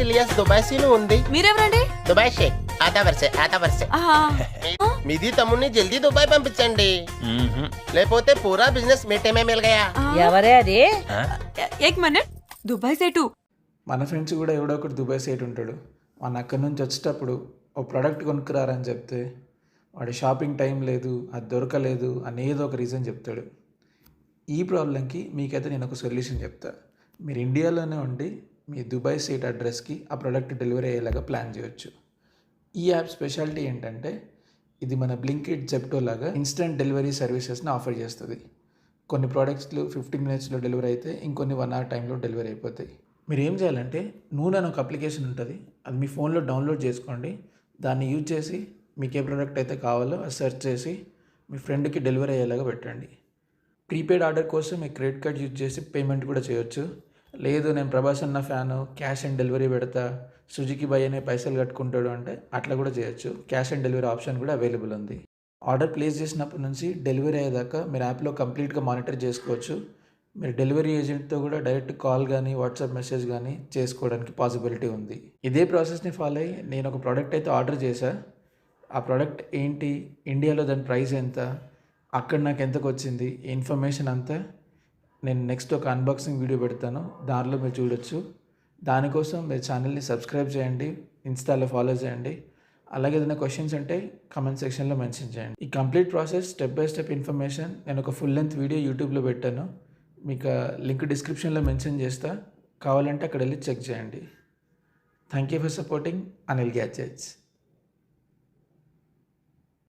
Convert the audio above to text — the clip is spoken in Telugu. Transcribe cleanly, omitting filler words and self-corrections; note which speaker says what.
Speaker 1: ఇలియాస్ దుబాయ్సీను ఉంది.
Speaker 2: మీరెవరండి?
Speaker 1: దుబాయ్ షేక్ ఆతా వర్సే. మీది తమ్ముడిని జల్దీ దుబాయ్ పంపించండి, లేకపోతే పూరా బిజినెస్ మీటేమే మిల్ గయా.
Speaker 3: ఎవరే అది?
Speaker 2: ఏక్ మినిట్, దుబాయ్ సేటు.
Speaker 4: మన ఫ్రెండ్స్ కూడా ఎవడో ఒకటి దుబాయ్ సైట్ ఉంటాడు. మన అక్కడి నుంచి వచ్చేటప్పుడు ఓ ప్రోడక్ట్ కొనుక్కురారని చెప్తే వాడి షాపింగ్ టైం లేదు, అది దొరకలేదు అని ఏదో ఒక రీజన్ చెప్తాడు. ఈ ప్రాబ్లంకి మీకైతే నేను ఒక సొల్యూషన్ చెప్తా. మీరు ఇండియాలోనే ఉండి మీ దుబాయ్ సైట్ అడ్రస్కి ఆ ప్రోడక్ట్ డెలివరీ అయ్యేలాగా ప్లాన్ చేయొచ్చు. ఈ యాప్ స్పెషాలిటీ ఏంటంటే ఇది మన బ్లింకిట్, జెప్టో లాగా ఇన్స్టెంట్ డెలివరీ సర్వీసెస్ని ఆఫర్ చేస్తుంది. కొన్ని ప్రోడక్ట్స్లు 15 మినిట్స్లో డెలివరీ అయితే, ఇంకొన్ని 1 అవర్ టైంలో డెలివరీ అయిపోతాయి. మీరు ఏం చేయాలంటే నూనె అని ఒక అప్లికేషన్ ఉంటుంది, అది మీ ఫోన్లో డౌన్లోడ్ చేసుకోండి. దాన్ని యూజ్ చేసి మీకు ఏ ప్రోడక్ట్ అయితే కావాలో అది సెర్చ్ చేసి మీ ఫ్రెండ్కి డెలివరీ అయ్యేలాగా పెట్టండి. ప్రీపెయిడ్ ఆర్డర్ కోసం మీ క్రెడిట్ కార్డ్ యూజ్ చేసి పేమెంట్ కూడా చేయొచ్చు. లేదు నేను ప్రభాస్ అన్న ఫ్యాను, క్యాష్ ఆన్ డెలివరీ పెడతా, సుజుకి బై అనే పైసలు కట్టుకుంటాడు అంటే అట్లా కూడా చేయొచ్చు. క్యాష్ ఆన్ డెలివరీ ఆప్షన్ కూడా అవైలబుల్ ఉంది. ఆర్డర్ ప్లేస్ చేసినప్పటి నుంచి డెలివరీ అయ్యేదాకా మీరు యాప్లో కంప్లీట్గా మానిటర్ చేసుకోవచ్చు. మీరు డెలివరీ ఏజెంట్తో కూడా డైరెక్ట్ కాల్ కానీ వాట్సాప్ మెసేజ్ కానీ చేసుకోవడానికి పాసిబిలిటీ ఉంది. ఇదే ప్రాసెస్ని ఫాలో అయ్యి నేను ఒక ప్రోడక్ట్ అయితే ఆర్డర్ చేశా. ఆ ప్రోడక్ట్ ఏంటి, ఇండియాలో దాని ప్రైస్ ఎంత, అక్కడ నాకు ఎంతకు వచ్చింది, ఇన్ఫర్మేషన్ అంతా నేను నెక్స్ట్ ఒక అన్బాక్సింగ్ వీడియో పెడతాను, దానిలో మీరు చూడొచ్చు. దానికోసం మీరు ఛానల్ని సబ్స్క్రైబ్ చేయండి, ఇన్స్టాలో ఫాలో చేయండి. అలాగే ఏదైనా క్వశ్చన్స్ అంటే కామెంట్ సెక్షన్లో మెన్షన్ చేయండి. ఈ complete process step by step information నేను ఒక ఫుల్ లెంత్ వీడియో యూట్యూబ్లో పెట్టాను. మీకు లింక్ డిస్క్రిప్షన్లో మెన్షన్ చేస్తా, కావాలంటే అక్కడ వెళ్ళి చెక్ చేయండి. Thank you for supporting Anil gadgets.